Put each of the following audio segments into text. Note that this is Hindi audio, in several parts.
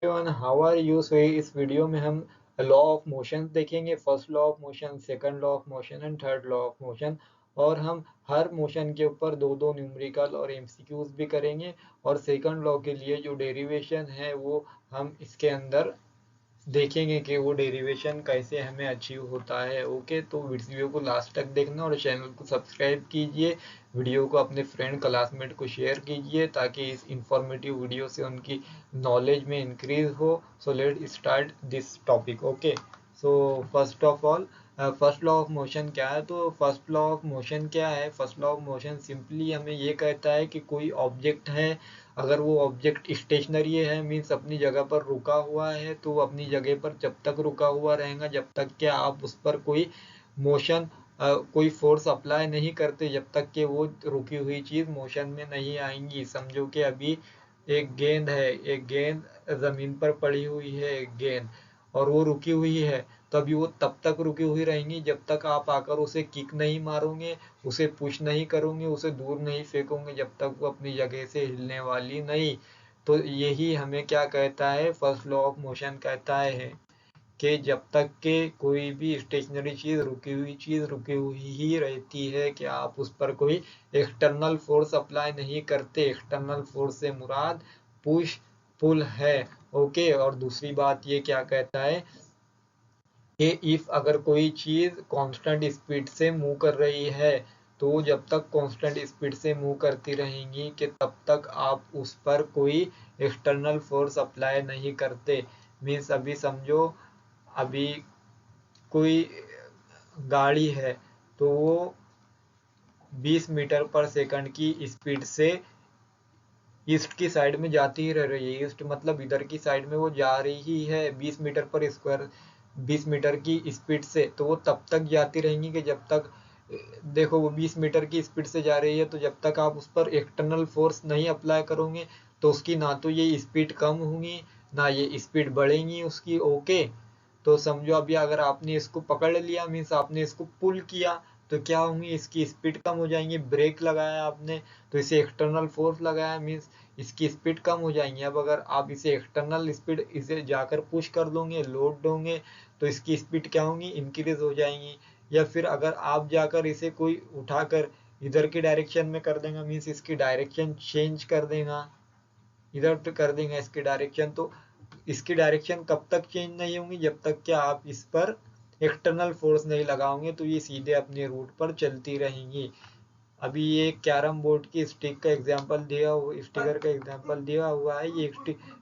Everyone, how are you? So इस वीडियो में हम लॉ ऑफ मोशन देखेंगे। First law of motion, second law of motion and third law of motion. और हम हर मोशन के ऊपर दो दो न्यूमेरिकल और एमसीक्यूज भी करेंगे। और सेकंड लॉ के लिए जो डेरिवेशन है वो हम इसके अंदर देखेंगे कि वो डेरिवेशन कैसे हमें अचीव होता है। ओके, तो वीडियो को लास्ट तक देखना और चैनल को सब्सक्राइब कीजिए। वीडियो को अपने फ्रेंड क्लासमेट को शेयर कीजिए ताकि इस इंफॉर्मेटिव वीडियो से उनकी नॉलेज में इंक्रीज हो। So let start this topic. Okay, so first of all, first law of motion क्या है? तो फर्स्ट लॉ ऑफ मोशन क्या है? First law of motion simply हमें ये कहता है कि कोई ऑब्जेक्ट है, अगर वो ऑब्जेक्ट स्टेशनरी है मीन्स अपनी जगह पर रुका हुआ है, तो वो अपनी जगह पर जब तक रुका हुआ रहेगा जब तक कि आप उस पर कोई मोशन, कोई फोर्स अप्लाई नहीं करते, जब तक कि वो रुकी हुई चीज मोशन में नहीं आएंगी। समझो कि अभी एक गेंद है, एक गेंद जमीन पर पड़ी हुई है, एक गेंद, और वो रुकी हुई है। तभी वो तब तक रुकी हुई रहेंगी जब तक आप आकर उसे किक नहीं मारोगे, उसे पुश नहीं करोगे, उसे दूर नहीं फेंकोगे, जब तक वो अपनी जगह से हिलने वाली नहीं। तो यही हमें क्या कहता है, फर्स्ट लॉ ऑफ मोशन कहता है कि जब तक के कोई भी स्टेशनरी चीज रुकी हुई ही रहती है, कि आप उस पर कोई एक्सटर्नल फोर्स अप्लाई नहीं करते। एक्सटर्नल फोर्स से मुराद पुश पुल है। ओके, और दूसरी बात ये क्या कहता है कि इफ अगर कोई चीज कांस्टेंट स्पीड से मूव कर रही है, तो जब तक कांस्टेंट स्पीड से मूव करती रहेंगी कि तब तक आप उस पर कोई एक्सटर्नल फोर्स अप्लाई नहीं करते। मीन्स अभी समझो, अभी कोई गाड़ी है, तो वो 20 मीटर पर सेकंड की स्पीड से ईस्ट की साइड में जाती ही रह रही है। ईस्ट मतलब इधर की साइड में वो जा रही ही है 20 मीटर पर स्क्वायर, 20 मीटर की स्पीड से। तो वो तब तक जाती रहेंगी कि जब तक, देखो वो 20 मीटर की स्पीड से जा रही है, तो जब तक आप उस पर एक्सटर्नल फोर्स नहीं अप्लाई करोगे तो उसकी ना तो ये स्पीड कम होगी ना ये स्पीड बढ़ेगी उसकी। ओके, तो समझो अभी अगर आपने इसको पकड़ लिया मीन्स आपने इसको पुल किया, तो क्या होंगी, इसकी स्पीड कम हो जाएंगी। ब्रेक लगाया आपने तो इसे एक्सटर्नल फोर्स लगाया मीन्स इसकी स्पीड कम हो जाएंगी। अब अगर आप इसे एक्सटर्नल स्पीड इसे जाकर पुश कर दोगे, लोड दोगे, तो इसकी स्पीड क्या होंगी, इंक्रीज हो जाएंगी। या फिर अगर आप जाकर इसे कोई उठाकर इधर की डायरेक्शन में कर देगा मीन्स इसकी डायरेक्शन चेंज कर देगा, इधर पे कर देगा इसकी डायरेक्शन। तो इसकी डायरेक्शन कब तक चेंज नहीं होंगी, जब तक कि आप इस पर एक्सटर्नल फोर्स नहीं लगाओगे, तो ये सीधे अपने रूट पर चलती रहेंगी। अभी ये कैरम बोर्ड की स्टिक का एग्जांपल दिया हुआ, स्टिकर का एग्जांपल दिया हुआ है। ये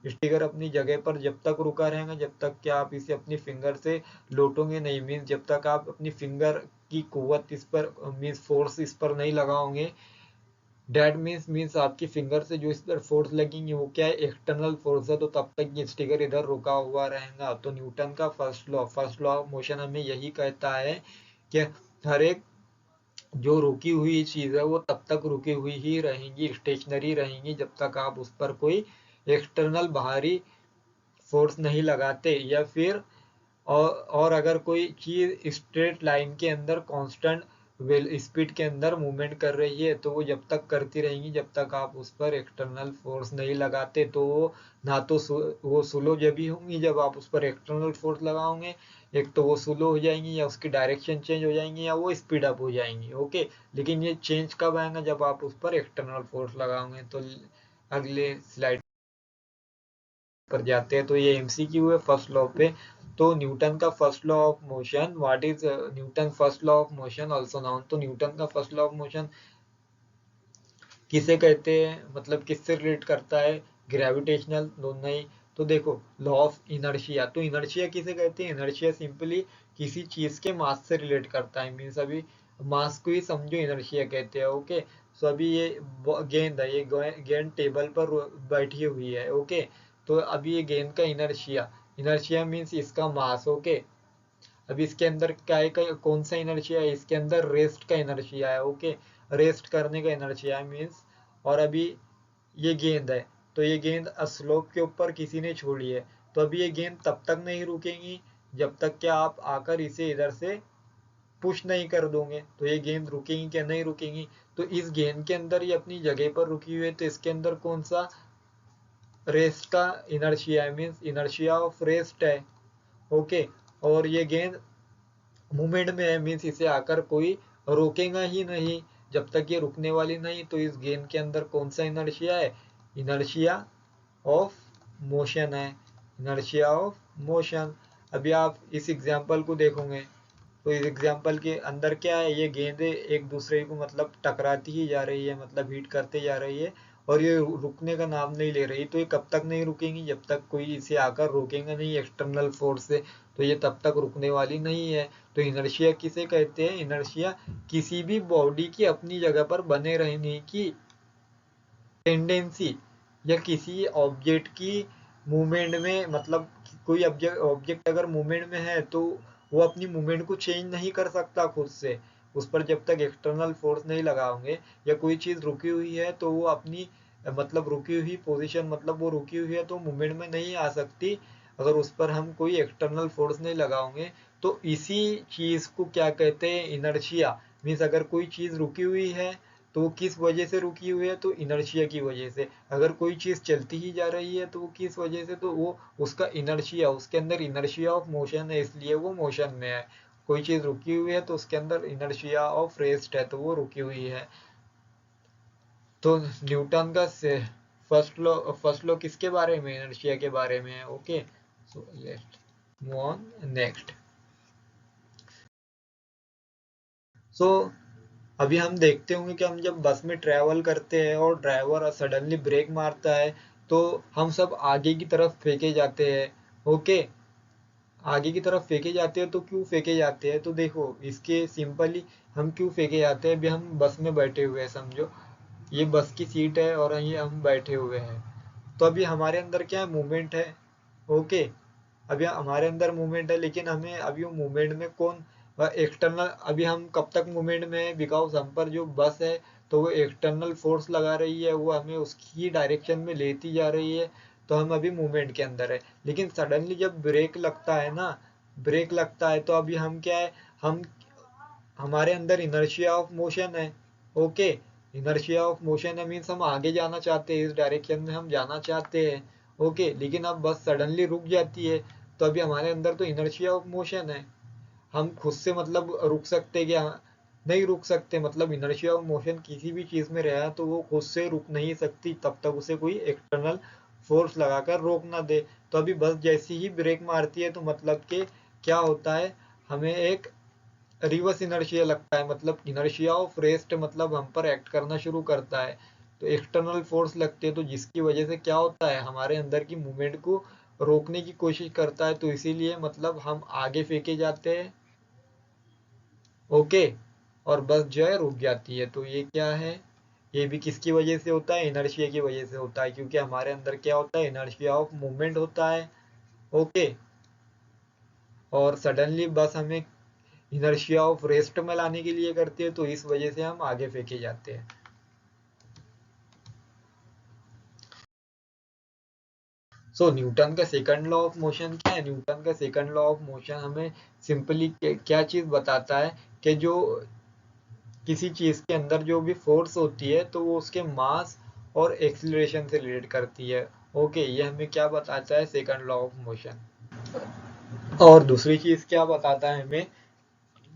स्टिकर अपनी जगह पर जब तक रुका रहेगा जब तक कि आप इसे अपनी फिंगर से लोटोगे नहीं, मीन्स जब तक आप अपनी फिंगर की कुव्वत इस पर मीन्स फोर्स इस पर नहीं लगाओगे। डेट मीन्स आपकी फिंगर से जो इस पर फोर्स लगेंगी वो क्या है, एक्सटर्नल फोर्स है, तो तब तक ये स्टिकर इधर रुका हुआ रहेगा। तो न्यूटन का फर्स्ट लॉ ऑफ मोशन हमें यही कहता है कि हर एक जो रुकी हुई चीज है वो तब तक रुकी हुई ही रहेंगी, स्टेशनरी रहेंगी, जब तक आप उस पर कोई एक्सटर्नल बाहरी फोर्स नहीं लगाते। या फिर और अगर कोई चीज स्ट्रेट लाइन के अंदर कांस्टेंट स्पीड के अंदर मूवमेंट कर रही है, तो वो जब तक करती रहेंगी जब तक आप उस पर एक्सटर्नल फोर्स नहीं लगाते। तो वो ना तो वो स्लो जब भी होंगी जब आप उस पर एक्सटर्नल फोर्स लगाओगे, एक तो वो स्लो हो जाएंगी या उसकी डायरेक्शन चेंज हो जाएंगी या वो स्पीड अप हो जाएंगी। ओके, लेकिन ये चेंज कब आएगा, जब आप उस पर एक्सटर्नल फोर्स लगाओगे। तो अगले स्लाइड पर जाते हैं। तो ये एमसीक्यू है फर्स्ट लॉ पे। तो न्यूटन का first law of motion, what is Newton first law of motion also known. तो न्यूटन का फर्स्ट लॉ ऑफ मोशन किसे कहते हैं, मतलब किससे रिलेट करता है, ग्रेविटेशनल दोनों ही। तो देखो लॉ ऑफ इनर्शिया, तो इनर्शिया किसे कहते हैं, इनर्शिया सिंपली किसी चीज के मास से रिलेट करता है। मीन्स अभी मास को ही समझो इनर्शिया कहते हैं। ओके, सो अभी ये गेंद है, ये गेंद टेबल पर बैठी हुई है। ओके, तो अभी ये गेंद का इनर्शिया, इनर्शिया मीन्स इसका मास। ओके, अब इसके अंदर क्या है, कौन सा इनर्शिया है, इसके अंदर रेस्ट का इनर्शिया है। ओके, रेस्ट करने का इनर्शिया है मीन्स। और अभी ये गेंद है, तो ये गेंद स्लोप के ऊपर किसी ने छोड़ी है, तो अभी ये गेंद तब तक नहीं रुकेगी जब तक कि आप आकर इसे इधर से पुश नहीं कर दोगे। तो ये गेंद रुकेगी क्या, नहीं रुकेगी। तो इस गेंद के अंदर ये अपनी जगह पर रुकी हुई है, तो इसके अंदर कौन सा रेस्ट का inertia means inertia of rest है। ओके, और ये गेंद मूवमेंट में है मीन्स इसे आकर कोई रोकेगा ही नहीं। जब तक ये रुकने वाली नहीं, तो इस गेंद के अंदर कौन सा इनर्शिया है? इनर्शिया ऑफ मोशन है, इनर्शिया ऑफ मोशन। अभी आप इस एग्जाम्पल को देखोगे तो इस एग्जाम्पल के अंदर क्या है, ये गेंदें एक दूसरे को मतलब टकराती ही जा रही है, मतलब हिट करते जा रही है, और ये रुकने का नाम नहीं ले रही। तो ये कब तक नहीं रुकेंगी? जब तक कोई इसे आकर रोकेगा नहीं एक्सटर्नल फोर्स से, तो ये तब तक रुकने वाली नहीं है। तो इनर्शिया किसे कहते हैं? इनर्शिया किसी भी बॉडी की अपनी जगह पर बने रहने की टेंडेंसी, या किसी ऑब्जेक्ट की मूवमेंट में, मतलब कोई ऑब्जेक्ट अगर मूवमेंट में है तो वो अपनी मूवमेंट को चेंज नहीं कर सकता खुद से। उस पर जब तक एक्सटर्नल फोर्स नहीं लगाओगे, या कोई चीज रुकी हुई है तो वो अपनी मतलब रुकी हुई पोजीशन, मतलब वो रुकी हुई है तो मूवमेंट में नहीं आ सकती अगर उस पर हम कोई एक्सटर्नल फोर्स नहीं लगाओगे। तो इसी चीज को क्या कहते हैं? इनर्शिया। मीन्स अगर कोई चीज रुकी हुई है तो वो किस वजह से रुकी हुई है? तो इनर्शिया की वजह से। अगर कोई चीज चलती ही जा रही है तो वो किस वजह से? तो वो उसका इनर्शिया, उसके अंदर इनर्शिया ऑफ मोशन है, इसलिए वो मोशन में है। कोई चीज रुकी हुई है तो उसके अंदर इनर्शिया ऑफ रेस्ट है, तो वो रुकी हुई है। तो न्यूटन का फर्स्ट लॉ किसके बारे में? इनर्शिया के बारे में है। Okay, so let's move on next. So अभी हम देखते होंगे कि हम जब बस में ट्रैवल करते हैं और ड्राइवर सडनली ब्रेक मारता है, तो हम सब आगे की तरफ फेंके जाते हैं। ओके, आगे की तरफ फेंके जाते हैं, तो क्यों फेंके जाते हैं? तो देखो, इसके सिंपली हम क्यों फेंके जाते हैं। अभी हम बस में बैठे हुए हैं, समझो ये बस की सीट है और ये हम बैठे हुए हैं, तो अभी हमारे अंदर क्या है? मूवमेंट है। ओके, अभी हमारे अंदर मूवमेंट है, लेकिन हमें अभी वो मूवमेंट में कौन एक्सटर्नल, अभी हम कब तक मूवमेंट में है? बिकॉज हम पर जो बस है तो वो एक्सटर्नल फोर्स लगा रही है, वो हमें उसकी डायरेक्शन में लेती जा रही है, तो हम अभी मूवमेंट के अंदर है। लेकिन सडनली जब ब्रेक लगता है ना, ब्रेक लगता है, तो अभी हम क्या है? हम हमारे अंदर इनर्शिया ऑफ मोशन है। ओके, इनर्शिया ऑफ मोशन है मीन्स हम आगे जाना चाहते हैं, इस डायरेक्शन में हम जाना चाहते हैं। ओके, लेकिन अब बस सडनली रुक जाती है, तो अभी हमारे अंदर तो इनर्शिया ऑफ मोशन है। हम खुद से मतलब रुक सकते क्या? नहीं रुक सकते। मतलब इनर्शिया ऑफ मोशन किसी भी चीज में रहा तो वो खुद से रुक नहीं सकती, तब तक उसे कोई एक्सटर्नल फोर्स लगाकर रोक ना दे। तो अभी बस जैसी ही ब्रेक मारती है, तो मतलब कि क्या होता है? हमें एक रिवर्स इनर्शिया लगता है, मतलब इनर्शिया ऑफ रेस्ट मतलब हम पर एक्ट करना शुरू करता है। तो एक्सटर्नल फोर्स लगती है, तो जिसकी वजह से क्या होता है? हमारे अंदर की मूवमेंट को रोकने की कोशिश करता है, तो इसीलिए मतलब हम आगे फेंके जाते हैं। ओके, और बस जो है रुक जाती है। तो ये क्या है? ये भी किसकी वजह से होता है? इनर्शिया की वजह से होता है, क्योंकि हमारे अंदर क्या होता है? इनर्शिया ऑफ मूवमेंट होता है। ओके, और सडनली बस हमें इनर्शिया ऑफ रेस्ट में लाने के लिए करती है, तो इस वजह से हम आगे फेंके जाते हैं। सो न्यूटन का सेकंड लॉ ऑफ मोशन क्या है? न्यूटन का सेकंड लॉ ऑफ मोशन हमें सिंपली क्या चीज बताता है कि जो किसी चीज के अंदर जो भी फोर्स होती है, तो वो उसके मास और एक्सीलरेशन से रिलेट करती है। ओके, ये हमें क्या बताता है? Second law of motion. और दूसरी चीज क्या बताता है हमें?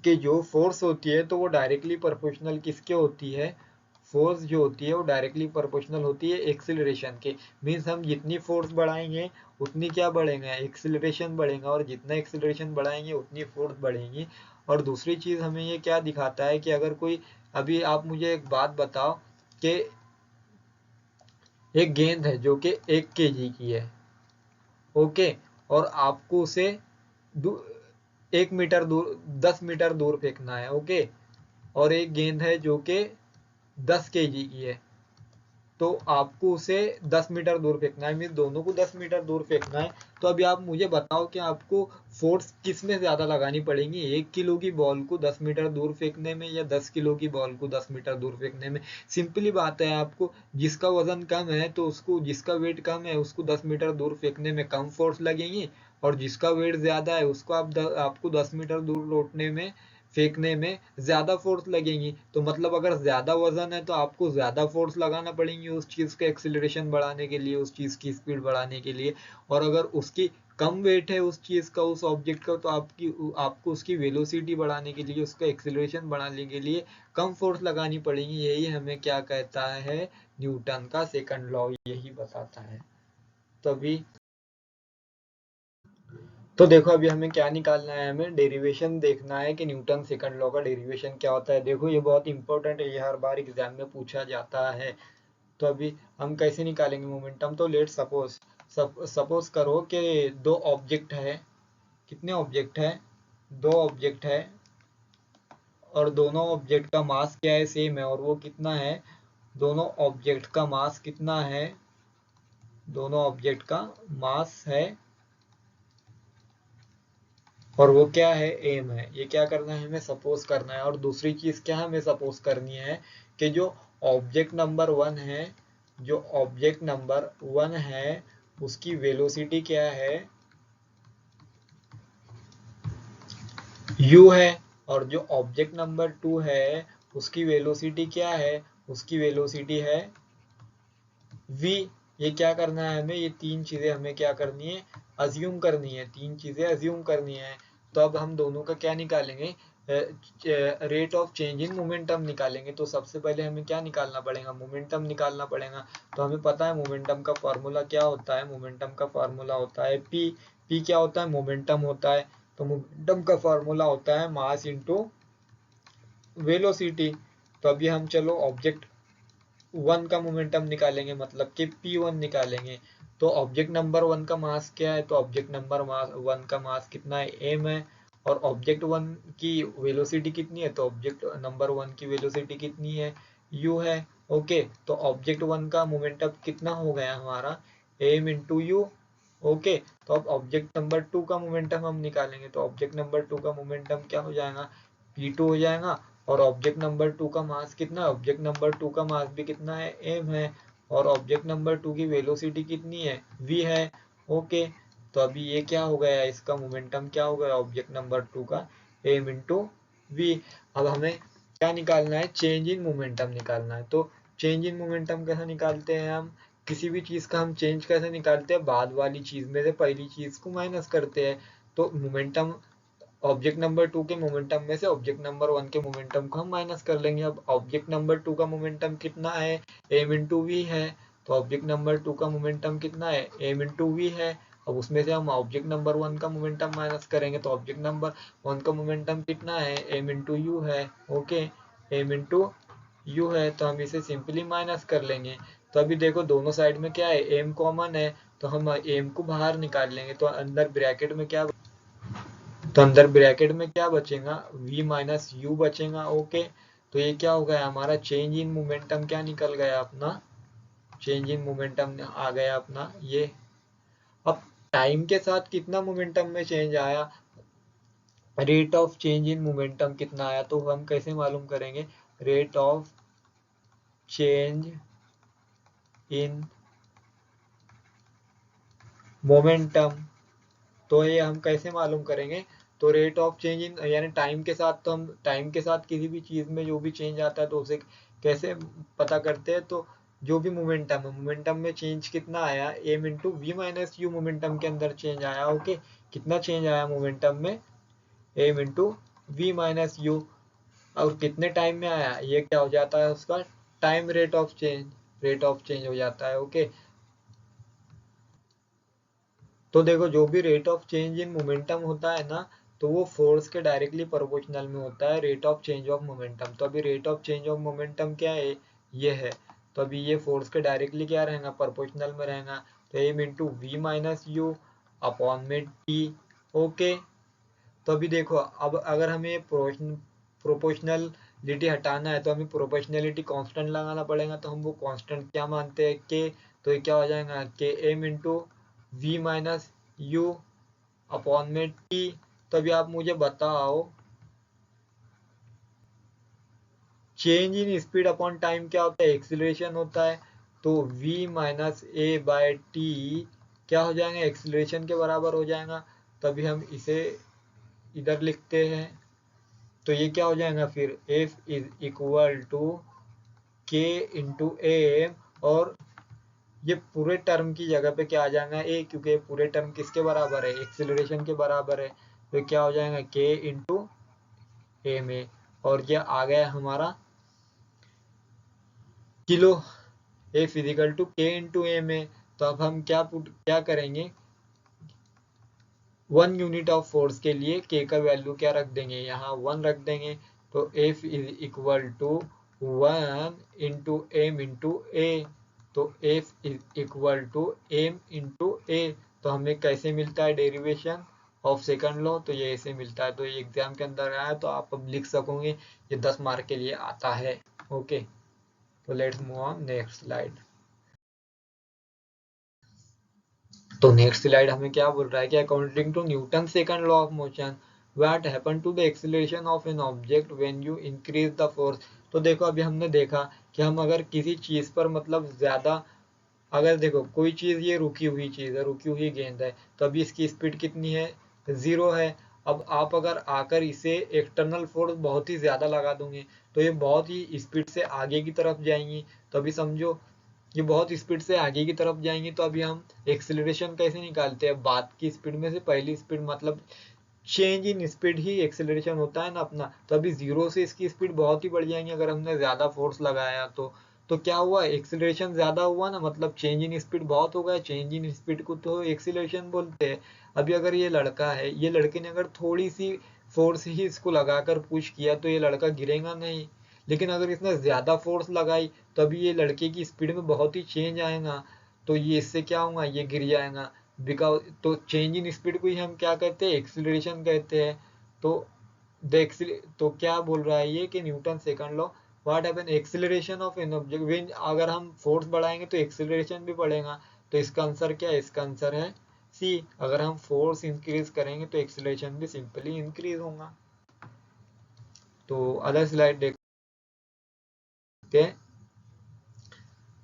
कि जो फोर्स होती है तो वो डायरेक्टली प्रोपोर्शनल किसके होती है? फोर्स जो होती है वो डायरेक्टली प्रोपोर्शनल होती है एक्सिलरेशन के। मीन्स हम जितनी फोर्स बढ़ाएंगे उतनी क्या बढ़ेगा? एक्सिलरेशन बढ़ेगा, और जितना एक्सिलरेशन बढ़ाएंगे उतनी फोर्स बढ़ेगी। और दूसरी चीज हमें ये क्या दिखाता है कि अगर कोई, अभी आप मुझे एक बात बताओ कि एक गेंद है जो कि 1 kg की है। ओके, और आपको उसे 1 मीटर दूर, 10 मीटर दूर फेंकना है। ओके, और एक गेंद है जो कि 10 kg की है, तो आपको उसे 10 मीटर दूर फेंकना है। मीन दोनों को 10 मीटर दूर फेंकना है। तो अभी आप मुझे बताओ कि आपको फोर्स किस में ज्यादा लगानी पड़ेगी? 1 किलो की बॉल को 10 मीटर दूर फेंकने में, या 10 किलो की बॉल को 10 मीटर दूर फेंकने में? सिंपली बात है, आपको जिसका वजन कम है तो उसको, जिसका वेट कम है उसको 10 मीटर दूर फेंकने में कम फोर्स लगेंगी, और जिसका वेट ज्यादा है उसको आपको 10 मीटर दूर लौटने में फेंकने में ज्यादा फोर्स लगेंगी। तो मतलब अगर ज्यादा वजन है तो आपको ज्यादा फोर्स लगाना पड़ेंगी उस चीज का एक्सिलरेशन बढ़ाने के लिए, उस चीज की स्पीड बढ़ाने के लिए। और अगर उसकी कम वेट है उस चीज का, उस ऑब्जेक्ट का, तो आपको उसकी वेलोसिटी बढ़ाने के लिए, उसका एक्सिलरेशन बढ़ाने के लिए कम फोर्स लगानी पड़ेगी। यही हमें क्या कहता है, न्यूटन का सेकंड लॉ यही बताता है। तो अभी तो देखो अभी हमें क्या निकालना है, हमें डेरिवेशन देखना है कि न्यूटन सेकंड लॉ का डेरिवेशन क्या होता है। देखो ये बहुत इंपॉर्टेंट है, ये हर बार एग्जाम में पूछा जाता है। तो अभी हम कैसे निकालेंगे मोमेंटम, तो लेट सपोज सपोज करो कि दो ऑब्जेक्ट है। कितने ऑब्जेक्ट है, दो ऑब्जेक्ट है, और दोनों ऑब्जेक्ट का मास क्या है, सेम है। और वो कितना है, दोनों ऑब्जेक्ट का मास कितना है, दोनों ऑब्जेक्ट का मास है, और वो क्या है, एम है। ये क्या करना है, हमें सपोज करना है। और दूसरी चीज क्या हमें सपोज करनी है कि जो ऑब्जेक्ट नंबर वन है, जो ऑब्जेक्ट नंबर वन है उसकी वेलोसिटी क्या है, u है। और जो ऑब्जेक्ट नंबर टू है उसकी वेलोसिटी क्या है, उसकी वेलोसिटी है v। ये क्या करना है हमें, ये तीन चीजें हमें क्या करनी है, अज्यूम करनी है, तीन चीजें अज्यूम करनी है। तो अब हम दोनों का क्या निकालेंगे, rate of change in momentum निकालेंगे। तो सबसे पहले हमें क्या निकालना पड़ेगा, मोमेंटम निकालना पड़ेगा। तो हमें पता है मोमेंटम का फॉर्मूला क्या होता है, मोमेंटम का फॉर्मूला होता है p। p क्या होता है, मोमेंटम होता है। तो मोमेंटम का फॉर्मूला होता है मास इंटू वेलोसिटी। तो अभी हम चलो ऑब्जेक्ट वन का मोमेंटम निकालेंगे, मतलब कि P1 निकालेंगे। तो ऑब्जेक्ट नंबर वन का मास क्या है, तो ऑब्जेक्ट नंबर वन का मास कितना है, m है। और ऑब्जेक्ट वन की वेलोसिटी कितनी है, तो ऑब्जेक्ट नंबर वन की वेलोसिटी कितनी है, u है। ओके, तो ऑब्जेक्ट वन का मोमेंटम कितना हो गया हमारा, m इंटू यू। ओके, तो अब ऑब्जेक्ट नंबर टू का मोमेंटम हम निकालेंगे। तो ऑब्जेक्ट नंबर टू का मोमेंटम क्या हो जाएगा, P2 हो जाएगा। और ऑब्जेक्ट नंबर टू का मास कितना है, ऑब्जेक्ट नंबर टू का मास भी कितना है, m है। और ऑब्जेक्ट नंबर टू की वेलोसिटी कितनी है, v है। ओके, तो अभी ये क्या हो गया, इसका मोमेंटम क्या हो गया ऑब्जेक्ट नंबर टू का, m इंटू वी। अब हमें क्या निकालना है, चेंज इन मोमेंटम निकालना है। तो चेंज इन मोमेंटम कैसे निकालते हैं हम, किसी भी चीज का हम चेंज कैसे निकालते हैं, बाद वाली चीज में से पहली चीज को माइनस करते हैं। तो मोमेंटम ऑब्जेक्ट नंबर टू के मोमेंटम में से ऑब्जेक्ट नंबर वन के मोमेंटम को हम माइनस कर लेंगे। अब ऑब्जेक्ट नंबर टू का मोमेंटम कितना है, m इंटू वी है। तो ऑब्जेक्ट नंबर टू का मोमेंटम कितना है, m इंटू वी है। अब उसमें से हम ऑब्जेक्ट नंबर वन का मोमेंटम माइनस करेंगे, तो ऑब्जेक्ट नंबर वन का मोमेंटम कितना है, m इंटू यू है। ओके, m इंटू यू है। तो हम इसे सिंपली माइनस कर लेंगे। तो अभी देखो दोनों साइड में क्या है, m कॉमन है, तो हम m को बाहर निकाल लेंगे। तो अंदर ब्रैकेट में क्या, तो अंदर ब्रैकेट में क्या बचेगा, v माइनस यू बचेगा। ओके, तो ये क्या हो गया हमारा, चेंज इन मोमेंटम क्या निकल गया अपना, चेंज इन मोमेंटम आ गया अपना ये। अब टाइम के साथ कितना मोमेंटम में चेंज आया, rate of change in momentum कितना आया, तो हम कैसे मालूम करेंगे, rate of change in momentum. तो ये हम कैसे मालूम करेंगे, तो रेट ऑफ चेंज इन यानी टाइम के साथ, तो हम टाइम के साथ किसी भी चीज में जो भी चेंज आता है तो उसे कैसे पता करते हैं, तो जो भी मोमेंटम है, मोमेंटम में चेंज कितना आया, m into v minus u, momentum के अंदर चेंज आया। ओके, कितना चेंज आया मोमेंटम में, m into v minus u. और कितने टाइम में आया, ये क्या हो जाता है उसका time rate of change, rate of change हो जाता है। ओके, तो देखो जो भी rate of change in momentum होता है ना, तो वो फोर्स के डायरेक्टली प्रोपोर्शनल में होता है, rate of change of momentum. तो अभी rate of change of momentum क्या है, ये है। तो अभी ये फोर्स के डायरेक्टली क्या रहेगा, प्रोपोर्शनल में रहेगा। तो m into v minus u upon में टी। ओके, तो अभी देखो अब अगर हमें प्रोपोर्शनलिटी हटाना है तो हमें प्रोपोर्शनलिटी कांस्टेंट लगाना पड़ेगा। तो हम वो कांस्टेंट क्या मानते हैं, के। तो ये क्या हो जाएगा, के m into v minus u upon में टी। तो अभी आप मुझे बताओ, change in speed upon time क्या होता है, एक्सीलरेशन होता है। तो v minus a by t क्या हो जाएगा, एक्सीलरेशन के बराबर हो जाएगा। तभी हम इसे इधर लिखते हैं, तो ये क्या हो जाएगा फिर F is equal to K into m, और ये पूरे टर्म की जगह पे क्या आ जाएगा ए, क्योंकि ये पूरे टर्म किसके बराबर है, एक्सिलरेशन के बराबर है। तो क्या हो जाएगा के इंटू एम ए, और ये आ गया हमारा किलो, ए फिजिकल टू के इंटू एम ए। तो अब हम क्या करेंगे, 1 यूनिट ऑफ फोर्स के लिए के का वैल्यू क्या रख देंगे, यहाँ 1 रख देंगे। तो F is equal to 1 into m into a. तो F is equal to m into a. तो हमें कैसे मिलता है डेरिवेशन ऑफ सेकंड लॉ, तो ये ऐसे मिलता है। तो ये एग्जाम के अंदर आया तो आप अब लिख सकोगे, ये 10 मार्क के लिए आता है। ओके, तो let's move on next slide. तो नेक्स्ट स्लाइड हमें क्या बोल रहा है कि according to Newton second law of motion, what happen to the acceleration of an object when you increase the force. तो देखो अभी हमने देखा कि हम अगर किसी चीज पर मतलब ज्यादा, अगर देखो कोई चीज, ये रुकी हुई चीज है, रुकी हुई गेंद है, तो अभी इसकी स्पीड कितनी है, 0 है। अब आप अगर आकर इसे एक्सटर्नल फोर्स बहुत ही ज्यादा लगा दोगे तो ये बहुत ही स्पीड से आगे की तरफ जाएंगी। तो अभी समझो ये बहुत स्पीड से आगे की तरफ जाएंगी, तो अभी हम एक्सेलरेशन कैसे निकालते हैं, बाद की स्पीड में से पहली स्पीड, मतलब change in speed he acceleration होता है ना अपना। तो अभी 0 से इसकी स्पीड बहुत ही बढ़ जाएंगी अगर हमने ज्यादा फोर्स लगाया तो क्या हुआ, एक्सेलरेशन ज्यादा हुआ ना, मतलब चेंज इन स्पीड बहुत हो गया। चेंज इन स्पीड को तो एक्सेलरेशन बोलते हैं। अभी अगर ये लड़का है, ये लड़के ने अगर थोड़ी सी फोर्स ही इसको लगाकर पुश किया तो ये लड़का गिरेगा नहीं, लेकिन अगर इसने ज्यादा फोर्स लगाई तभी ये लड़के की स्पीड में बहुत ही चेंज आएगा, तो ये इससे क्या होगा, ये गिर जाएगा। बिकॉज तो चेंज इन स्पीड को ही हम क्या कहते हैं, एक्सिलरेशन कहते हैं। तो तो क्या बोल रहा है ये कि Newton second law, what happen acceleration of an object when, अगर हम फोर्स बढ़ाएंगे तो एक्सिलरेशन भी बढ़ेगा। तो इसका आंसर क्या है, इसका आंसर है सी। अगर हम फोर्स इंक्रीज करेंगे तो एक्सिलरेशन भी सिंपली इंक्रीज होगा। तो अदर स्लाइड देखते हैं।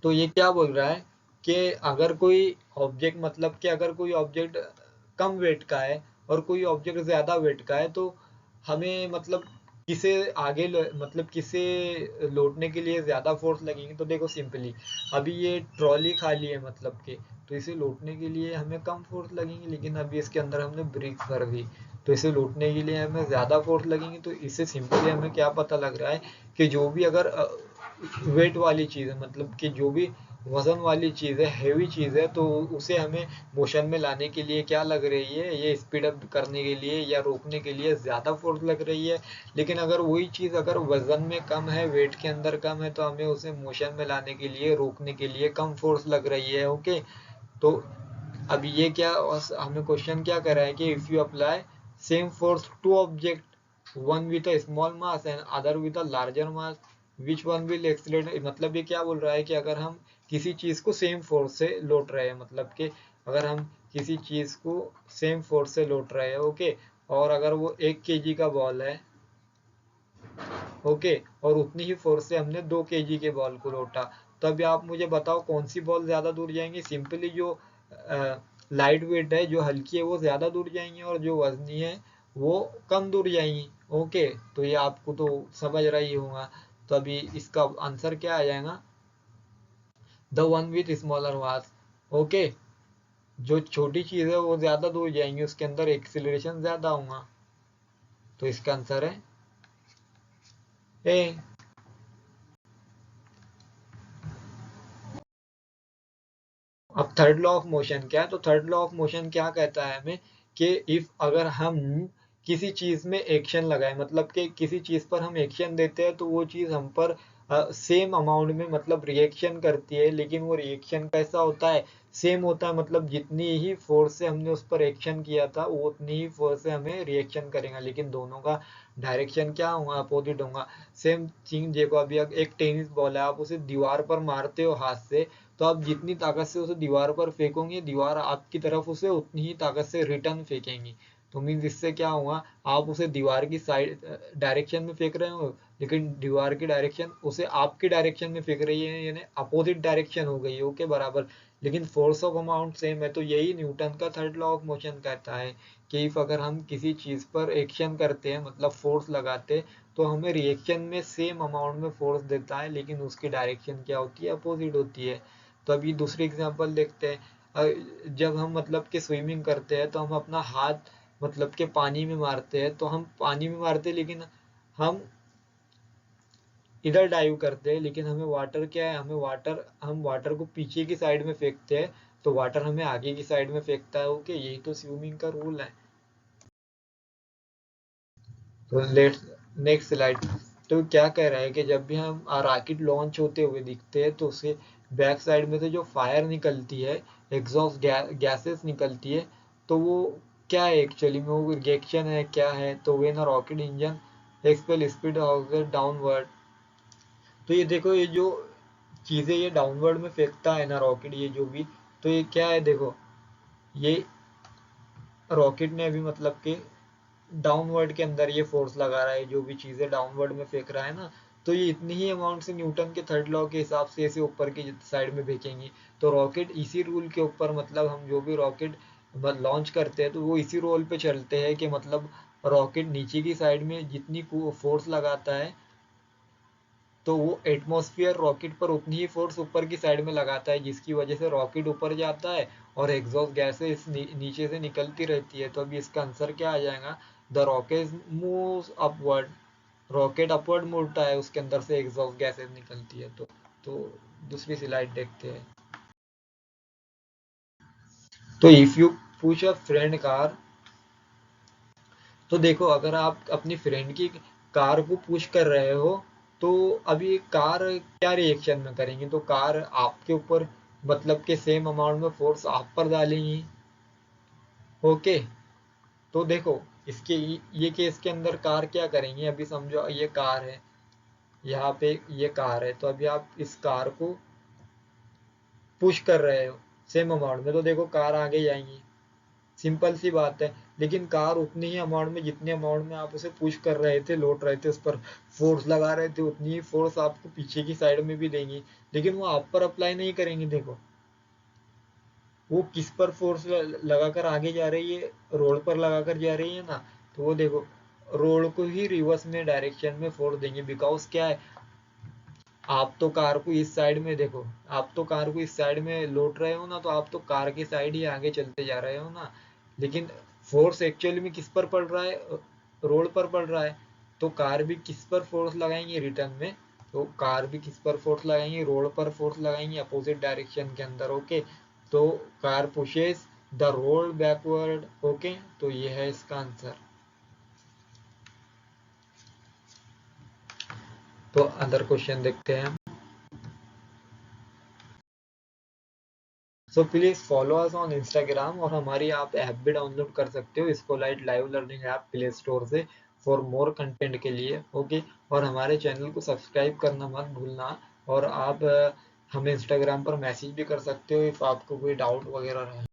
तो ये क्या बोल रहा है कि अगर कोई ऑब्जेक्ट, मतलब कि अगर कोई ऑब्जेक्ट कम वेट का है और कोई ऑब्जेक्ट ज्यादा वेट का है, तो हमें मतलब किसे मतलब किसे लोडने के लिए ज्यादा फोर्स लगेंगे। तो देखो सिंपली अभी ये ट्रॉली खाली है, मतलब कि तो इसे लोटने के लिए हमें कम फोर्स लगेंगे, लेकिन अभी इसके अंदर हमने ब्रिक्स भर दी तो इसे लोटने के लिए हमें ज्यादा फोर्स लगेंगे। तो इससे सिंपली हमें क्या पता लग रहा है कि जो भी अगर वेट वाली चीज है, मतलब कि जो भी वजन वाली चीज है, हैवी चीज है, तो उसे हमें मोशन में लाने के लिए क्या लग रही है, ये स्पीड अप करने के लिए या रोकने के लिए ज्यादा फोर्स लग रही है। लेकिन अगर वही चीज अगर वजन में कम है, वेट के अंदर कम है, तो हमें उसे मोशन में लाने के लिए, रोकने के लिए कम फोर्स लग रही है। ओके, तो अब ये क्या, हमें क्वेश्चन क्या कर रहा है कि if you apply same force to object, one with a small mass and other with a larger mass, which one will accelerate. मतलब ये क्या बोल रहा है कि अगर हम किसी चीज को सेम फोर्स से लौट रहे हैं, मतलब कि अगर हम किसी चीज को सेम फोर्स से लौट रहे हैं, ओके, और अगर वो 1 kg का बॉल है, ओके, और उतनी ही फोर्स से हमने 2 kg के बॉल को लौटा, तब आप मुझे बताओ कौन सी बॉल ज्यादा दूर जाएंगी। सिंपली जो लाइट वेट है, जो हल्की है, वो ज्यादा दूर जाएंगी, और जो वजनी है वो कम दूर जाएंगी। ओके, तो ये आपको तो समझ रहा ही होगा। तो अभी इसका आंसर क्या आ जाएगा, the one with smaller mass. Okay, जो छोटी चीज है वो ज्यादा दूर जाएंगी, उसके अंदर एक्सिलरेशन ज्यादा होगा। तो इसका आंसर है ए। अब थर्ड लॉ ऑफ मोशन क्या है, तो थर्ड लॉ ऑफ मोशन क्या कहता है हमें कि इफ अगर हम किसी चीज में एक्शन लगाए, मतलब कि किसी चीज पर हम एक्शन देते हैं, तो वो चीज हम पर सेम अमाउंट में मतलब रिएक्शन करती है, लेकिन वो रिएक्शन कैसा होता है, सेम होता है, मतलब जितनी ही फोर्स से हमने उस पर एक्शन किया था वो उतनी ही फोर्स से हमें रिएक्शन करेगा, लेकिन दोनों का डायरेक्शन क्या होगा, अपोजिट होगा। सेम थिंग देखो, अभी एक टेनिस बॉल है, आप उसे दीवार पर मारते हो हाथ से, तो आप जितनी ताकत से उसे दीवार पर फेंकोगे, दीवार आपकी तरफ उसे उतनी ही ताकत से रिटर्न फेंकेंगी। तो मीन्स इससे क्या हुआ, आप उसे दीवार की साइड डायरेक्शन में फेंक रहे हो, लेकिन दीवार की डायरेक्शन उसे आपकी डायरेक्शन में फेंक रही है, यानी अपोजिट डायरेक्शन हो गई है, ओके बराबर। लेकिन फोर्स ऑफ अमाउंट सेम है। तो यही न्यूटन का थर्ड लॉ ऑफ मोशन कहता है कि इफ अगर हम किसी चीज पर एक्शन करते हैं, मतलब फोर्स लगाते, तो हमें रिएक्शन में सेम अमाउंट में फोर्स देता है, लेकिन उसकी डायरेक्शन क्या होती है, अपोजिट होती है। तो अभी दूसरी एग्जांपल देखते हैं। जब हम मतलब कि स्विमिंग करते हैं तो हम अपना हाथ मतलब कि पानी में मारते हैं, तो हम पानी में मारते हैं, लेकिन हम इधर डाइव करते हैं, लेकिन हमें वाटर क्या है, हम वाटर को पीछे की साइड में फेंकते हैं, तो वाटर हमें आगे की साइड में फेंकता है, ओके। यही तो स्विमिंग का रूल है। तो लेट्स नेक्स्ट स्लाइड। तो क्या कह रहा है कि जब भी हम रॉकेट लॉन्च होते हुए दिखते हैं, तो उसके बैक साइड में से जो फायर निकलती है, एग्जॉस्ट गैसेस निकलती है, तो वो क्या है एक्चुअली में, वो रिएक्शन है, क्या है। तो when a rocket engine expel speed downward, तो ये देखो, ये जो चीजें ये डाउनवर्ड में फेंकता है ना रॉकेट, ये जो भी, तो ये क्या है, देखो ये रॉकेट ने अभी मतलब कि डाउनवर्ड के अंदर ये फोर्स लगा रहा है, जो भी चीजें डाउनवर्ड में फेंक रहा है ना, तो ये इतनी ही अमाउंट से न्यूटन के थर्ड लॉ के हिसाब से इसे ऊपर की साइड में फेंकेंगी। तो रॉकेट इसी रूल के ऊपर, मतलब हम जो भी रॉकेट लॉन्च करते हैं, तो वो इसी रूल पे चलते हैं कि मतलब रॉकेट नीचे की साइड में जितनी फोर्स लगाता है, तो वो एटमॉस्फेयर रॉकेट पर उतनी ही फोर्स ऊपर की साइड में लगाता है, जिसकी वजह से रॉकेट ऊपर जाता है और एग्जॉस्ट गैसेस नीचे से निकलती रहती है। तो अभी इसका आंसर क्या आ जाएगा, the rocket moves upward, rocket upward मुड़ता है, उसके अंदर से एग्जॉस्ट गैसेस निकलती है। तो दूसरी स्लाइड देखते हैं। तो if you push a friend car, तो देखो अगर आप अपनी फ्रेंड की कार को पुश कर रहे हो, तो अभी कार क्या रिएक्शन में करेंगी, तो कार आपके ऊपर मतलब के सेम अमाउंट में फोर्स आप पर डालेंगी, ओके। तो देखो इसके ये केस के अंदर कार क्या करेंगी, अभी समझो ये कार है, यहाँ पे ये कार है, तो अभी आप इस कार को पुश कर रहे हो सेम अमाउंट में, तो देखो कार आगे जाएंगी, सिंपल सी बात है। लेकिन कार उतनी ही अमाउंट में, जितने अमाउंट में आप उसे पुश कर रहे थे, लौट रहे थे, उस पर फोर्स लगा रहे थे, उतनी ही फोर्स आपको पीछे की साइड में भी देंगी, लेकिन वो आप पर अप्लाई नहीं करेंगी। देखो वो किस पर फोर्स लगाकर आगे जा रही है, रोड पर लगाकर जा रही है ना, तो वो देखो रोड को ही रिवर्स में डायरेक्शन में फोर्स देंगे, बिकॉज क्या है, आप तो कार को इस साइड में देखो, आप तो कार को इस साइड में लौट रहे हो ना, तो आप तो कार की साइड ही आगे चलते जा रहे हो ना, लेकिन फोर्स एक्चुअली में किस पर पड़ रहा है, रोड पर पड़ रहा है। तो कार भी किस पर फोर्स लगाएंगे रिटर्न में, तो कार भी किस पर फोर्स लगाएंगे, रोड पर फोर्स लगाएंगे, अपोजिट डायरेक्शन के अंदर, ओके। तो car pushes the road backward, okay. तो ये है इसका आंसर। तो अदर क्वेश्चन देखते हैं। So please follow us on Instagram, और हमारी आप ऐप भी डाउनलोड कर सकते हो, इसको light live learning app play store से, फॉर मोर कंटेंट के लिए, ओके। और हमारे चैनल को सब्सक्राइब करना मत भूलना। और आप हमें इंस्टाग्राम पर मैसेज भी कर सकते हो इफ आपको कोई डाउट वगैरह रहे।